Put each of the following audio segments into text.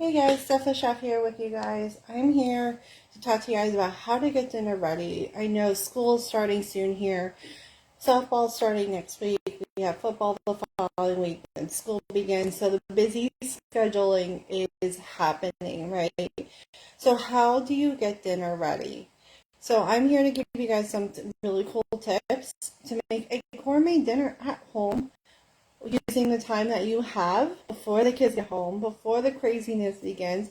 Hey guys, Steph the Chef here with you guys. I'm here to talk to you guys about how to get dinner ready. I know school is starting soon here. Softball's starting next week. We have football the following week and school begins. So the busy scheduling is happening, right? So how do you get dinner ready? So I'm here to give you guys some really cool tips to make a gourmet dinner at home using the time that you have before the kids get home, before the craziness begins,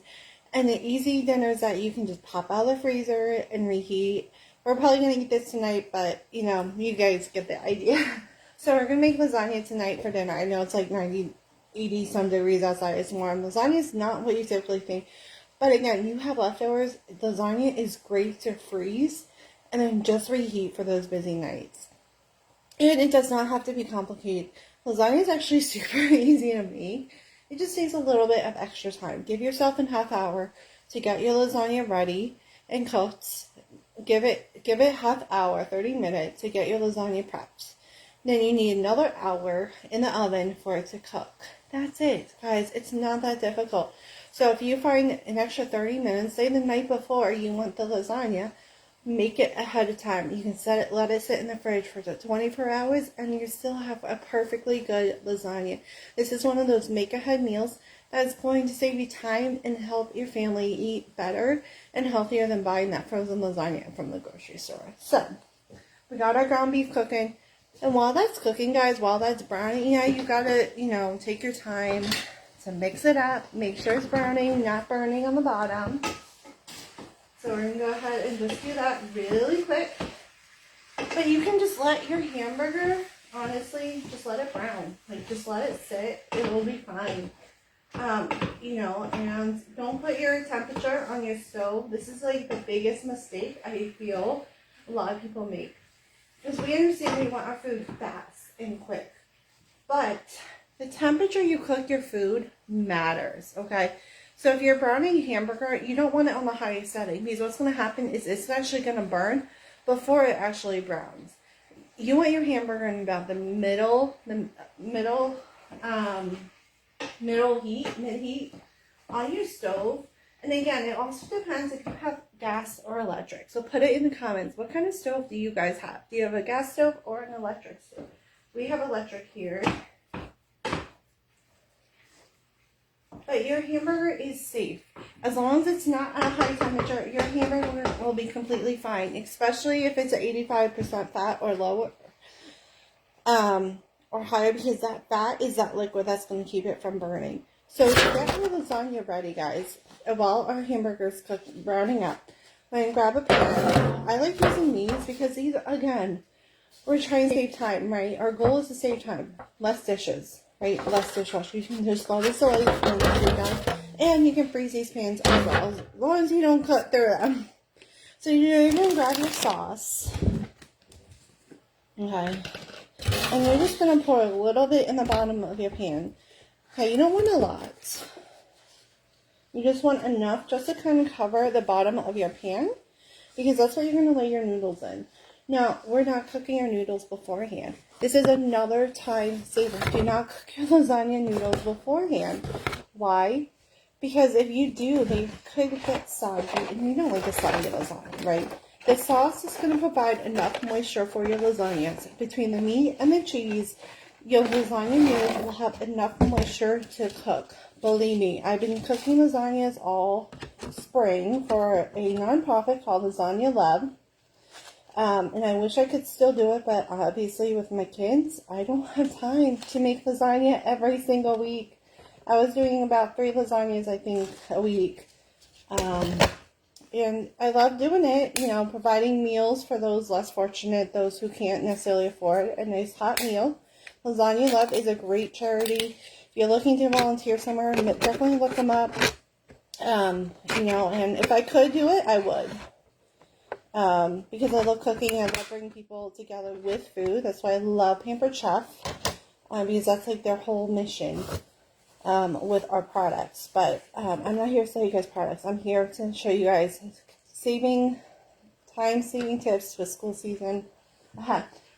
and the easy dinners that you can just pop out of the freezer and reheat. We're probably going to eat this tonight, but, you guys get the idea. So we're going to make lasagna tonight for dinner. I know it's like 90, 80 some degrees outside. It's warm. Lasagna is not what you typically think. But again, you have leftovers. Lasagna is great to freeze and then just reheat for those busy nights. And it does not have to be complicated. Lasagna is actually super easy to make. It just takes a little bit of extra time. Give yourself a half hour to get your lasagna ready and cooked. Give it half hour, 30 minutes to get your lasagna prepped. Then you need another hour in the oven for it to cook. That's it, guys. It's not that difficult. So if you find an extra 30 minutes, say the night before you want the lasagna, make it ahead of time. You can let it sit in the fridge for 24 hours and you still have a perfectly good lasagna. This is one of those make ahead meals that's going to save you time and help your family eat better and healthier than buying that frozen lasagna from the grocery store. So, we got our ground beef cooking. And while that's cooking, guys, while that's browning, you gotta, take your time to mix it up. Make sure it's browning, not burning on the bottom. So we're going to go ahead and just do that really quick. But you can just let your hamburger, honestly, just let it brown. Just let it sit. It will be fine. And don't put your temperature on your stove. This is the biggest mistake I feel a lot of people make. Because we understand we want our food fast and quick. But the temperature you cook your food matters, okay? So if you're browning hamburger, you don't want it on the highest setting because what's going to happen is it's actually going to burn before it actually browns. You want your hamburger in about the middle mid-heat on your stove. And again, it also depends if you have gas or electric. So put it in the comments. What kind of stove do you guys have? Do you have a gas stove or an electric stove? We have electric here. But your hamburger is safe. As long as it's not at a high temperature, your hamburger will be completely fine, especially if it's at 85% fat or lower, or higher, because that fat is that liquid that's going to keep it from burning. So to get your lasagna ready, guys, while our hamburger's browning up, I'm going to grab a pan. I like using these because these, again, we're trying to save time, right? Our goal is to save time. Less dishes. Right, less dishwasher. You can just go this away and you can freeze these pans as well, as long as you don't cut through them. So you're going to grab your sauce. Okay. And you're just going to pour a little bit in the bottom of your pan. Okay, you don't want a lot. You just want enough just to kind of cover the bottom of your pan, because that's what you're going to lay your noodles in. Now, we're not cooking our noodles beforehand. This is another time saver. Do not cook your lasagna noodles beforehand. Why? Because if you do, they could get soggy, and you don't like a soggy lasagna, right? The sauce is going to provide enough moisture for your lasagnas. Between the meat and the cheese, your lasagna noodles will have enough moisture to cook. Believe me, I've been cooking lasagnas all spring for a nonprofit called Lasagna Love. And I wish I could still do it, but obviously with my kids, I don't have time to make lasagna every single week. I was doing about 3 lasagnas, I think, a week. And I love doing it, providing meals for those less fortunate, those who can't necessarily afford a nice hot meal. Lasagna Love is a great charity. If you're looking to volunteer somewhere, definitely look them up. And if I could do it, I would. Because I love cooking, I love bringing people together with food. That's why I love Pampered Chef, because that's their whole mission with our products. But I'm not here to sell you guys products. I'm here to show you guys time-saving tips with school season.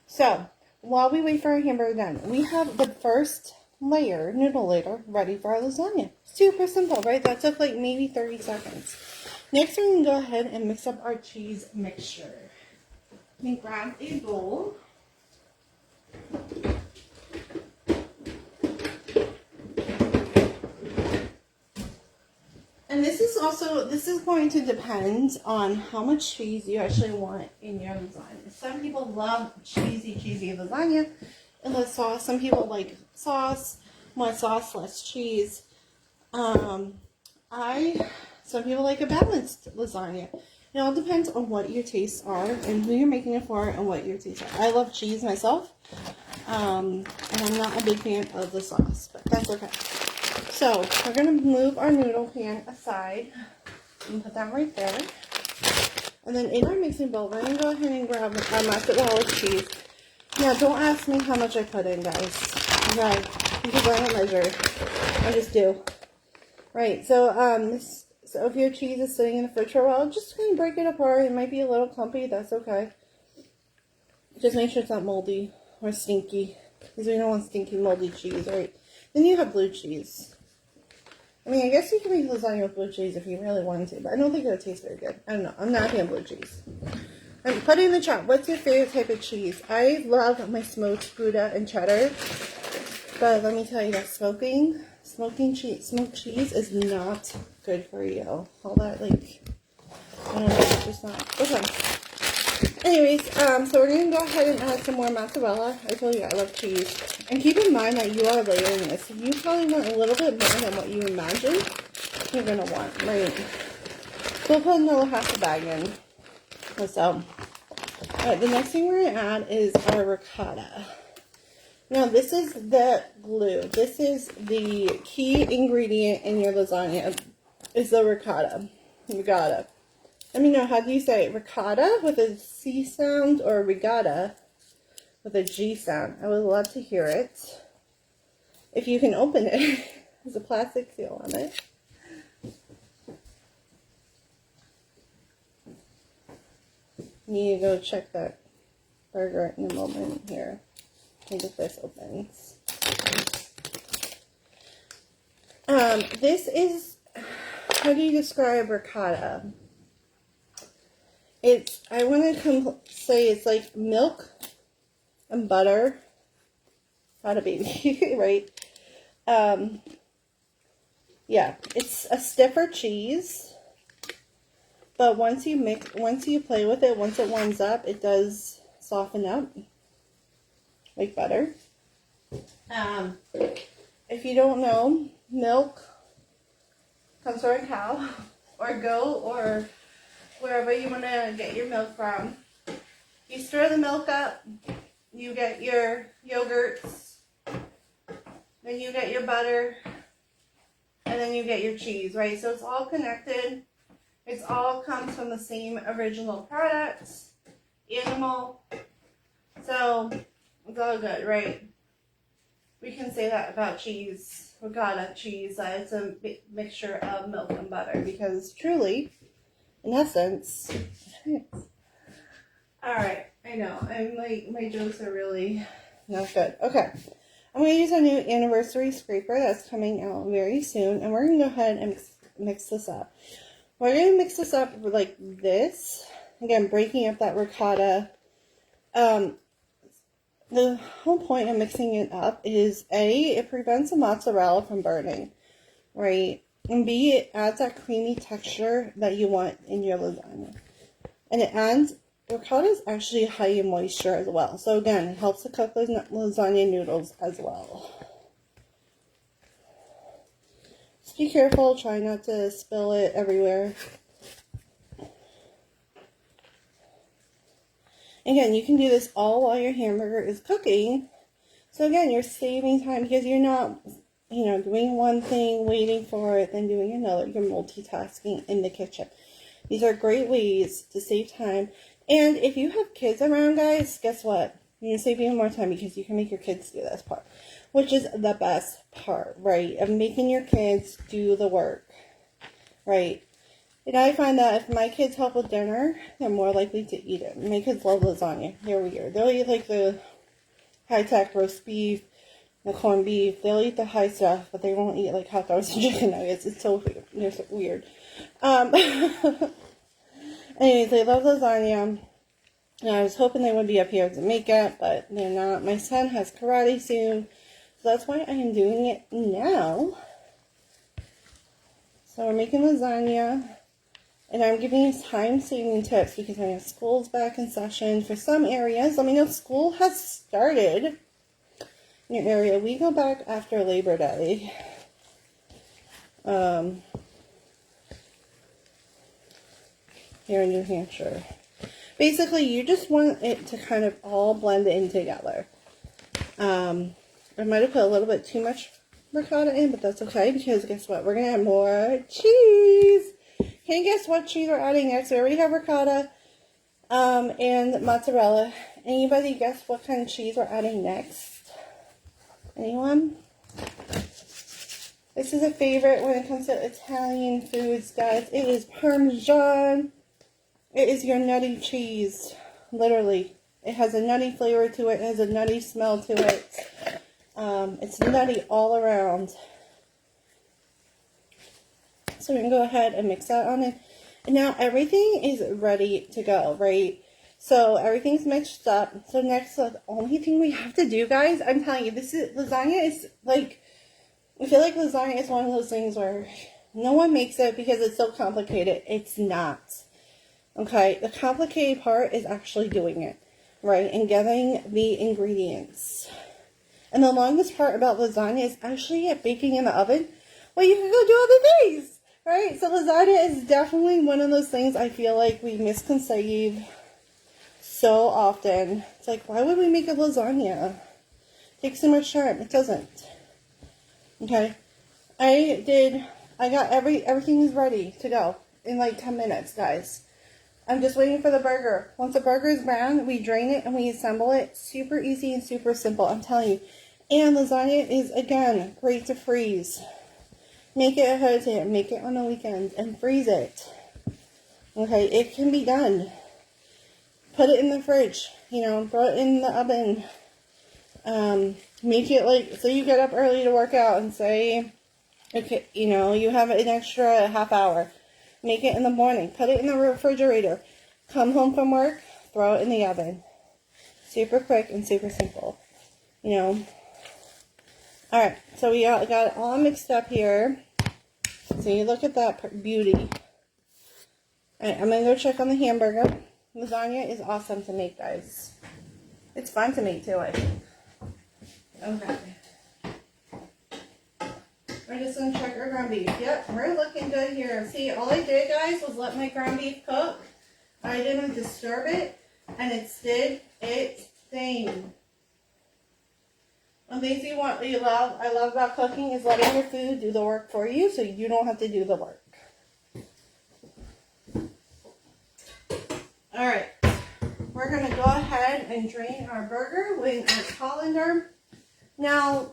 So, while we wait for our hamburger done, we have the first layer, noodle layer, ready for our lasagna. Super simple, right? That took like maybe 30 seconds. Next, we're going to go ahead and mix up our cheese mixture. Let me grab a bowl. And this is going to depend on how much cheese you actually want in your lasagna. Some people love cheesy lasagna and less sauce. Some people like sauce, more sauce, less cheese. Some people like a balanced lasagna. It all depends on what your tastes are and who you're making it for and what your tastes are. I love cheese myself, and I'm not a big fan of the sauce, but that's okay. So, we're going to move our noodle pan aside and put that right there. And then in our mixing bowl, we're going to go ahead and grab our mozzarella cheese. Now, don't ask me how much I put in, guys. Okay, because I don't measure. I just do. Right, so if your cheese is sitting in the fridge for a while, just kind of break it apart. It might be a little clumpy. That's okay. Just make sure it's not moldy or stinky, because we don't want stinky, moldy cheese, right? Then you have blue cheese. I mean, I guess you can make lasagna with blue cheese if you really wanted to, but I don't think it would taste very good. I don't know. I'm not a fan of blue cheese. And put it in the chat. What's your favorite type of cheese? I love my smoked Gouda and cheddar, but let me tell you that smoked cheese is not good for you. All that, like, I don't know, it's just not. Okay. Anyways, so we're going to go ahead and add some more mozzarella. I told you I love cheese. And keep in mind that you are layering this. You probably want a little bit more than what you imagine you're going to want, right? So we'll put another half a bag in. So, alright, the next thing we're going to add is our ricotta. Now, this is the glue. This is the key ingredient in your lasagna, is the ricotta. Ricotta. Let me know, how do you say it? Ricotta with a C sound or regatta with a G sound? I would love to hear it. If you can open it, there's a plastic seal on it. Need to go check that burger in a moment here. I think if this opens. This is, how do you describe ricotta? I want to say it's like milk and butter. Not a baby, right? Yeah, it's a stiffer cheese. But once you play with it, once it warms up, it does soften up. Like butter. If you don't know, milk comes from a cow or goat or wherever you want to get your milk from. You stir the milk up, you get your yogurts, then you get your butter, and then you get your cheese, right? So it's all connected. It's all comes from the same original products, animal. So it's all good, right? We can say that about cheese, ricotta cheese, that it's a mixture of milk and butter, because truly, in essence, alright, I know, I'm like, my jokes are really not good. Okay, I'm going to use a new anniversary scraper that's coming out very soon, and we're going to go ahead and mix this up. We're going to mix this up like this, again, breaking up that ricotta. The whole point of mixing it up is A, it prevents the mozzarella from burning, right? And B, it adds that creamy texture that you want in your lasagna. And it adds, ricotta is actually high in moisture as well. So again, it helps to cook those lasagna noodles as well. Just be careful, try not to spill it everywhere. Again, you can do this all while your hamburger is cooking. So again, you're saving time because you're not, doing one thing, waiting for it, then doing another. You're multitasking in the kitchen. These are great ways to save time. And if you have kids around, guys, guess what? You're going to save even more time because you can make your kids do this part, which is the best part, right? Of making your kids do the work, right? And I find that if my kids help with dinner, they're more likely to eat it. My kids love lasagna. They're weird. They'll eat like the high-tech roast beef, the corned beef. They'll eat the high stuff, but they won't eat like hot dogs and chicken nuggets. It's so weird. They're so weird. Anyways, they love lasagna. And I was hoping they would be up here to make it, but they're not. My son has karate soon, so that's why I am doing it now. So we're making lasagna, and I'm giving you time-saving tips because I know school's back in session for some areas. Let me know if school has started in your area. We go back after Labor Day. Here in New Hampshire. Basically, you just want it to kind of all blend in together. I might have put a little bit too much ricotta in, but that's okay because guess what? We're going to add more cheese. Can you guess what cheese we're adding next? We already have ricotta and mozzarella. Anybody guess what kind of cheese we're adding next? Anyone? This is a favorite when it comes to Italian foods, guys. It is Parmesan. It is your nutty cheese, literally. It has a nutty flavor to it. It has a nutty smell to it. It's nutty all around. So we can go ahead and mix that on in. And now everything is ready to go, right? So everything's mixed up. So next, the only thing we have to do, guys, I'm telling you, lasagna is like, I feel like lasagna is one of those things where no one makes it because it's so complicated. It's not. Okay, the complicated part is actually doing it, right, and getting the ingredients. And the longest part about lasagna is actually baking in the oven. Well, you can go do other things, right? So lasagna is definitely one of those things I feel like we misconceive so often. It's like, why would we make a lasagna? It takes so much time. It doesn't. Okay, I got everything is ready to go in like 10 minutes, guys. I'm just waiting for the burger. Once the burger is brown, we drain it and we assemble it. Super easy and super simple, I'm telling you. And lasagna is, again, great to freeze. Make it ahead of time. Make it on the weekend and freeze it. Okay, it can be done. Put it in the fridge. You know, throw it in the oven. Make it like, so you get up early to work out and say, okay, you know, you have an extra half hour. Make it in the morning. Put it in the refrigerator. Come home from work. Throw it in the oven. Super quick and super simple. You know. Alright. So we got it all mixed up here. So you look at that beauty. Alright. I'm going to go check on the hamburger. Lasagna is awesome to make, guys. It's fun to make, too, I think. Okay. We're just going to check our ground beef. Yep, we're looking good here. See, all I did, guys, was let my ground beef cook. I didn't disturb it, and it did its thing. One thing I love about cooking is letting your food do the work for you, so you don't have to do the work. All right, we're going to go ahead and drain our burger with our colander. Now,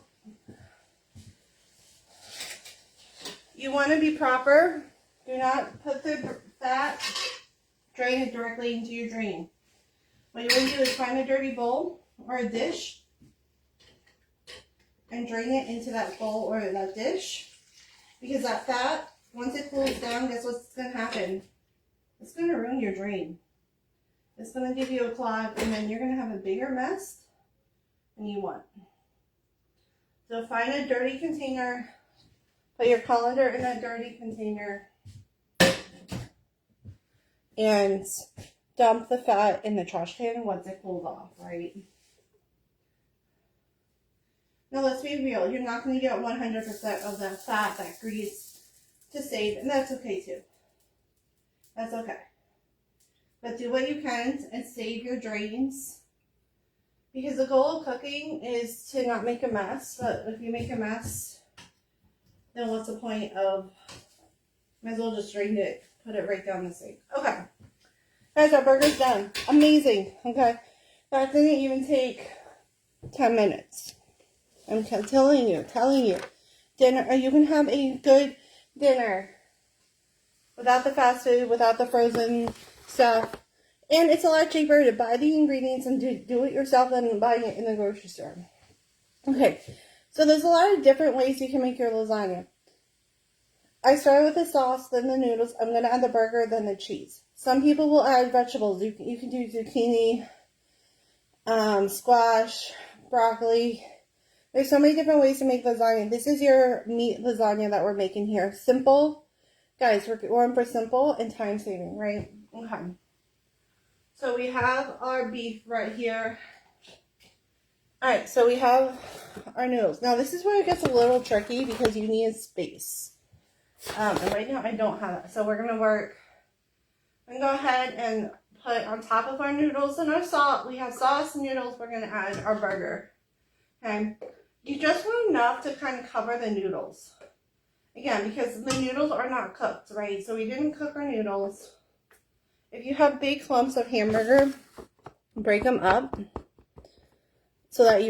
you want to be proper. Do not put the fat, drain it directly into your drain. What you want to do is find a dirty bowl or a dish and drain it into that bowl or that dish. Because that fat, once it cools down, guess what's going to happen? It's going to ruin your drain. It's going to give you a clog, and then you're going to have a bigger mess than you want. So find a dirty container. Put your colander in that dirty container and dump the fat in the trash can once it cools off, right? Now let's be real. You're not going to get 100% of that fat, that grease to save, and that's okay too. That's okay. But do what you can and save your drains. Because the goal of cooking is to not make a mess, but if you make a mess, then what's the point of, might as well just drain it, put it right down the sink. Okay. Guys, our burger's done. Amazing. Okay. That didn't even take 10 minutes. I'm telling you. Dinner, you can have a good dinner without the fast food, without the frozen stuff. And it's a lot cheaper to buy the ingredients and do it yourself than buying it in the grocery store. Okay. So there's a lot of different ways you can make your lasagna. I started with the sauce, then the noodles. I'm going to add the burger, then the cheese. Some people will add vegetables. You can do zucchini, squash, broccoli. There's so many different ways to make lasagna. This is your meat lasagna that we're making here. Simple. Guys, we're going for simple and time saving, right? Okay. So we have our beef right here. Alright, so we have our noodles. Now this is where it gets a little tricky because you need space. And right now I don't have it. So we're going to go ahead and put on top of our noodles and our salt. We have sauce, noodles. We're going to add our burger. Okay. You just want enough to kind of cover the noodles. Again, because the noodles are not cooked, right? So we didn't cook our noodles. If you have big lumps of hamburger, break them up so that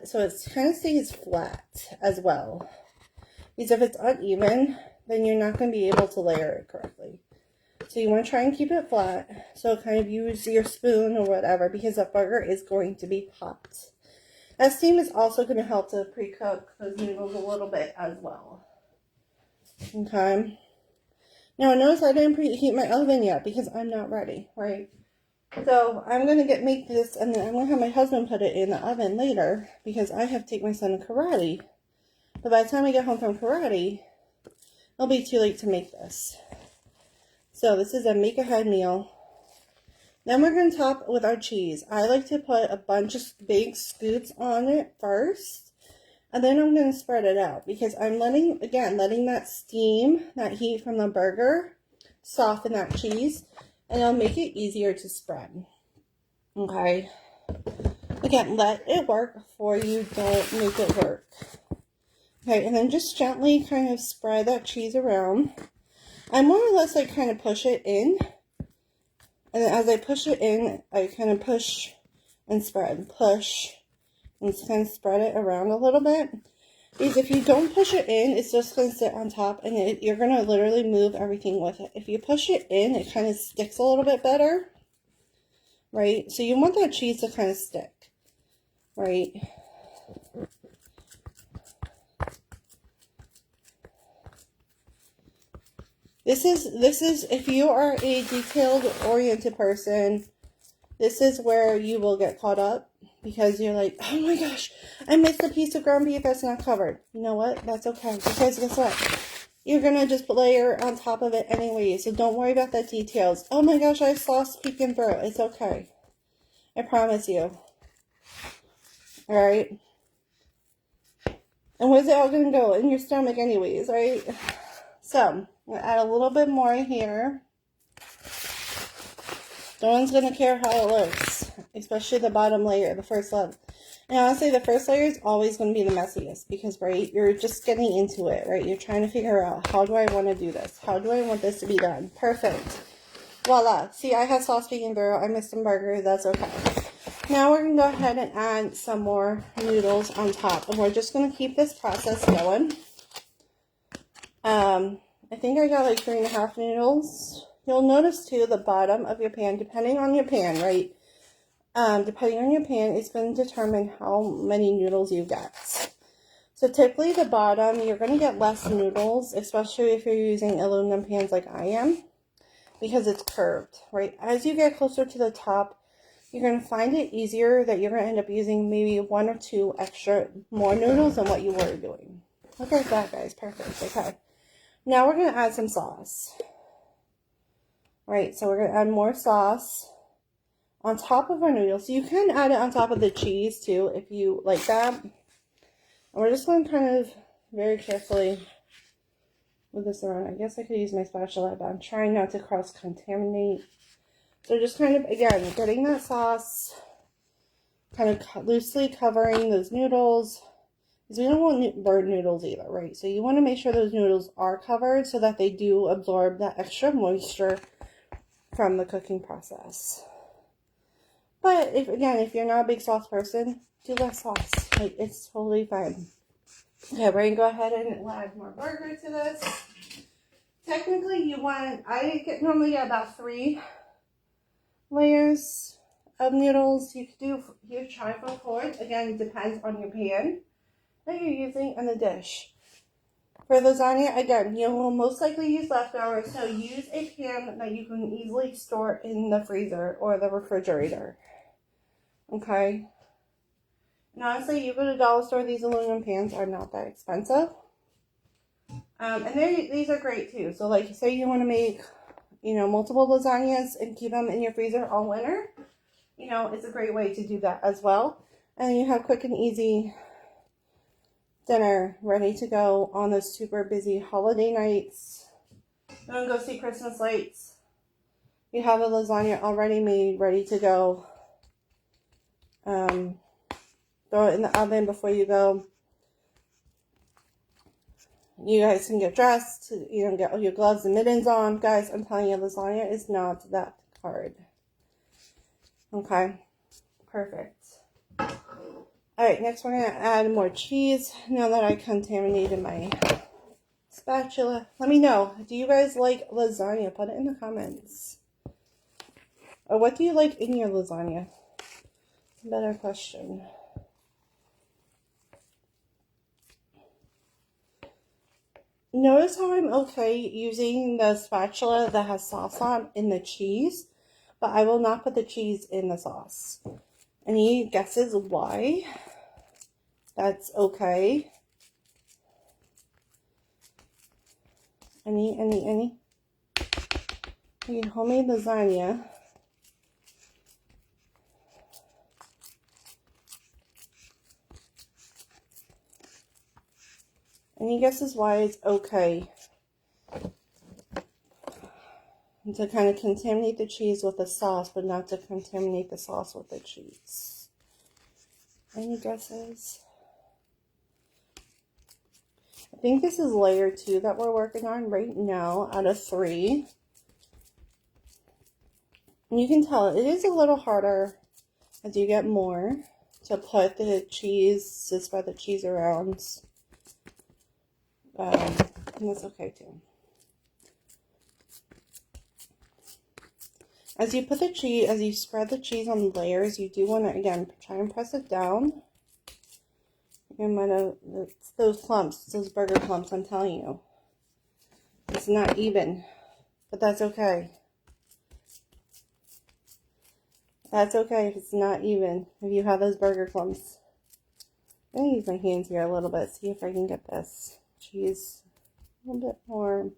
so it kind of stays flat as well. Because if it's uneven, then you're not going to be able to layer it correctly. So you want to try and keep it flat. So kind of use your spoon or whatever because that burger is going to be hot. That steam is also going to help to pre-cook those noodles a little bit as well. Okay. Now notice I didn't preheat my oven yet because I'm not ready, right? So I'm going to make this and then I'm going to have my husband put it in the oven later because I have to take my son to karate. But by the time I get home from karate, it'll be too late to make this. So this is a make-ahead meal. Then we're going to top with our cheese. I like to put a bunch of big scoops on it first. And then I'm going to spread it out. Because I'm letting that steam, that heat from the burger, soften that cheese. And it'll make it easier to spread. Okay. Again, let it work for you. Don't make it work. Okay, and then just gently kind of spread that cheese around. I more or less like kind of push it in. And then as I push it in, I kind of push and spread. Push and kind of spread it around a little bit. Because if you don't push it in, it's just going to sit on top and you're going to literally move everything with it. If you push it in, it kind of sticks a little bit better. Right? So you want that cheese to kind of stick. Right? This is if you are a detailed-oriented person, this is where you will get caught up because you're like, oh my gosh, I missed a piece of ground beef that's not covered. You know what? That's okay because guess what? You're going to just layer on top of it anyway, so don't worry about the details. Oh my gosh, I saw peeking through. It's okay. I promise you. Alright? And where's it all going to go? In your stomach anyways, right? So, I'm going to add a little bit more here. No one's going to care how it looks, especially the bottom layer, the first layer. And honestly, the first layer is always going to be the messiest because, right, you're just getting into it, right? You're trying to figure out, how do I want to do this? How do I want this to be done? Perfect. Voila. See, I had sauce pecan burro. I missed some burger. That's okay. Now we're going to go ahead and add some more noodles on top. And we're just going to keep this process going. I think I got like 3.5 noodles. You'll notice too the bottom of your pan, depending on your pan, right? Depending on your pan, it's going to determine how many noodles you get. So typically the bottom, you're going to get less noodles, especially if you're using aluminum pans like I am, because it's curved, right? As you get closer to the top, you're going to find it easier that you're going to end up using maybe 1 or 2 extra more noodles than what you were doing. Look at that, guys. Perfect. Okay. Now we're going to add some sauce. Right, so we're going to add more sauce on top of our noodles. So you can add it on top of the cheese too if you like that. And we're just going to kind of very carefully move this around. I guess I could use my spatula, but I'm trying not to cross-contaminate. So just kind of, again, getting that sauce, kind of loosely covering those noodles. Because we don't want burnt noodles either, right? So you want to make sure those noodles are covered so that they do absorb that extra moisture from the cooking process. But if you're not a big sauce person, do less sauce. Like, it's totally fine. Okay, we're going to go ahead and add more burger to this. Technically, normally get about 3 layers of noodles. You could try for 4. Again, it depends on your pan. that you're using in the dish. For lasagna, again, you will most likely use leftovers, so use a pan that you can easily store in the freezer or the refrigerator. Okay? And honestly, you go to the dollar store, these aluminum pans are not that expensive. And these are great too. So like, say you want to make, multiple lasagnas and keep them in your freezer all winter. It's a great way to do that as well. And you have quick and easy dinner ready to go on those super busy holiday nights. You want to go see Christmas lights. You have a lasagna already made, ready to go. Throw it in the oven before you go. You guys can get dressed, get all your gloves and mittens on. Guys, I'm telling you, lasagna is not that hard. Okay, perfect. Alright, next we're going to add more cheese now that I contaminated my spatula. Let me know, do you guys like lasagna? Put it in the comments. Or what do you like in your lasagna? It's a better question. Notice how I'm okay using the spatula that has sauce on in the cheese, but I will not put the cheese in the sauce. Any guesses why? That's okay. Any? You can homemade lasagna. Any guesses why it's okay to kind of contaminate the cheese with the sauce, but not to contaminate the sauce with the cheese? Any guesses? I think this is layer 2 that we're working on right now out of 3. And you can tell it is a little harder as you get more to put the cheese, to spread the cheese around. And that's okay too. As you put the cheese, as you spread the cheese on the layers, you do want to, again, try and press it down. You might have, it's those clumps, those burger clumps, I'm telling you. It's not even, but that's okay. That's okay if it's not even, if you have those burger clumps. I'm going to use my hands here a little bit, see if I can get this cheese a little bit more.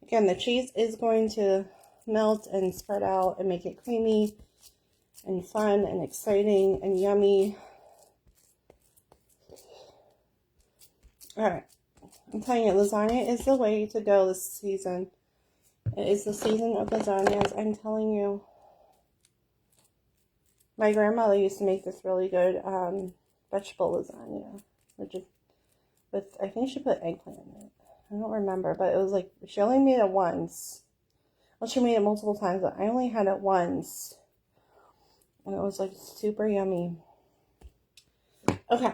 Again, the cheese is going to melt and spread out and make it creamy and fun and exciting and yummy. Alright, I'm telling you, lasagna is the way to go this season. It is the season of lasagnas, I'm telling you. My grandmother used to make this really good vegetable lasagna, which is with, I think she put eggplant in it. I don't remember, but it was like, she only made it once. Well, she made it multiple times, but I only had it once. And it was like super yummy. Okay.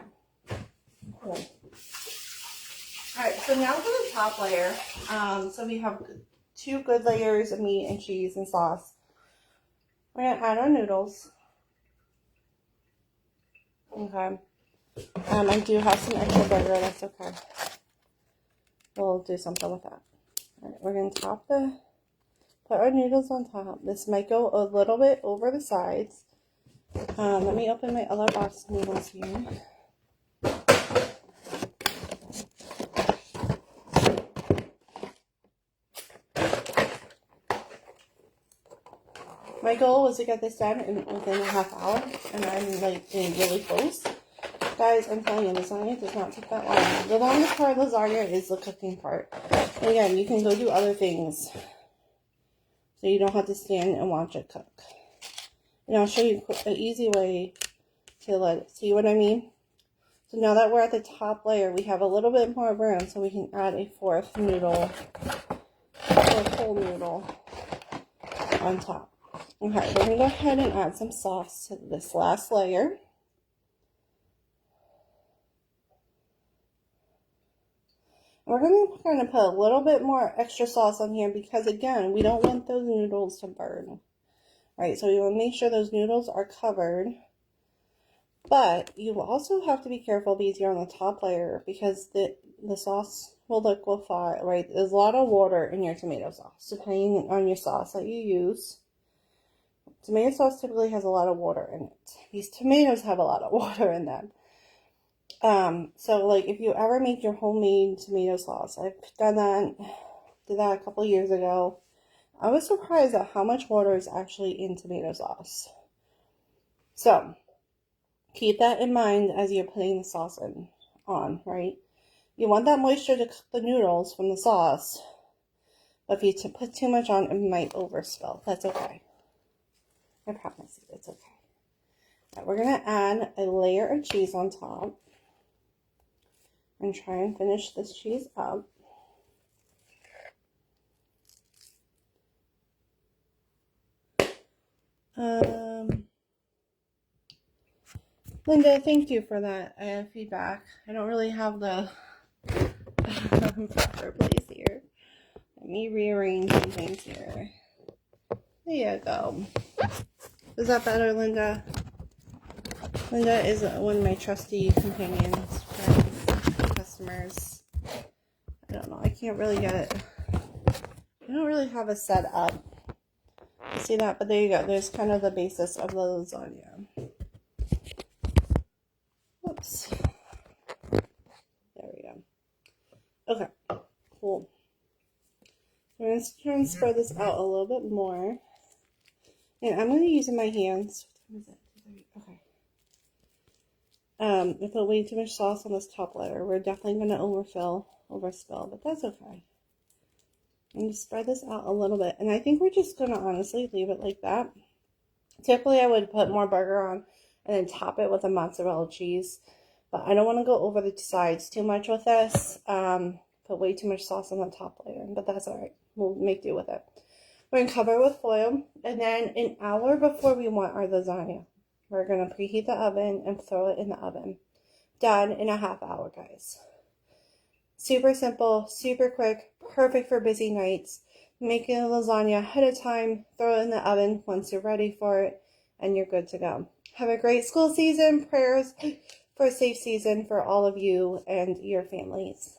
Cool. Alright, so now for the top layer. So we have 2 good layers of meat and cheese and sauce. We're going to add our noodles. Okay. I do have some extra burger, that's okay. We'll do something with that. Alright, we're going to put our noodles on top. This might go a little bit over the sides. Let me open my other box of noodles here. My goal was to get this done within a half hour, and I'm like getting really close. Guys, I'm telling you, lasagna does not take that long. The longest part of lasagna is the cooking part. And again, you can go do other things, so you don't have to stand and watch it cook. And I'll show you an easy way to let it, see what I mean? So now that we're at the top layer, we have a little bit more room, so we can add a 4th noodle, or whole noodle on top. Okay, we're going to go ahead and add some sauce to this last layer. We're going to kind of put a little bit more extra sauce on here because, again, we don't want those noodles to burn. Right, so we want to make sure those noodles are covered But you also have to be careful because you're on the top layer because the sauce will liquefy, right? There's a lot of water in your tomato sauce, depending on your sauce that you use. Tomato sauce typically has a lot of water in it. These tomatoes have a lot of water in them. So like if you ever make your homemade tomato sauce, I've did that a couple years ago. I was surprised at how much water is actually in tomato sauce. So keep that in mind as you're putting the sauce on, right? You want that moisture to cook the noodles from the sauce, but if you put too much on, it might overspill. That's okay. I promise you, it's okay. Right, we're gonna add a layer of cheese on top and try and finish this cheese up. Linda, thank you for that feedback. I don't really have the proper place here. Let me rearrange some things here. There you go. Is that better, Linda? Linda is one of my trusty companions, friends, customers. I don't know. I can't really get it. I don't really have a set up. You see that? But there you go. There's kind of the basis of the lasagna. Whoops. There we go. Okay. Cool. I'm going to try and spread this out a little bit more. And I'm going to use my hands. What time is it? Okay. I put way too much sauce on this top layer. We're definitely going to overspill, but that's okay. And just spread this out a little bit. And I think we're just going to honestly leave it like that. Typically, I would put more burger on and then top it with a mozzarella cheese. But I don't want to go over the sides too much with this. Put way too much sauce on the top layer. But that's all right. We'll make do with it. We're going to cover it with foil. And then an hour before we want our lasagna, we're going to preheat the oven and throw it in the oven. Done in a half hour, guys. Super simple, super quick, perfect for busy nights. Making a lasagna ahead of time, throw it in the oven once you're ready for it, and you're good to go. Have a great school season. Prayers for a safe season for all of you and your families.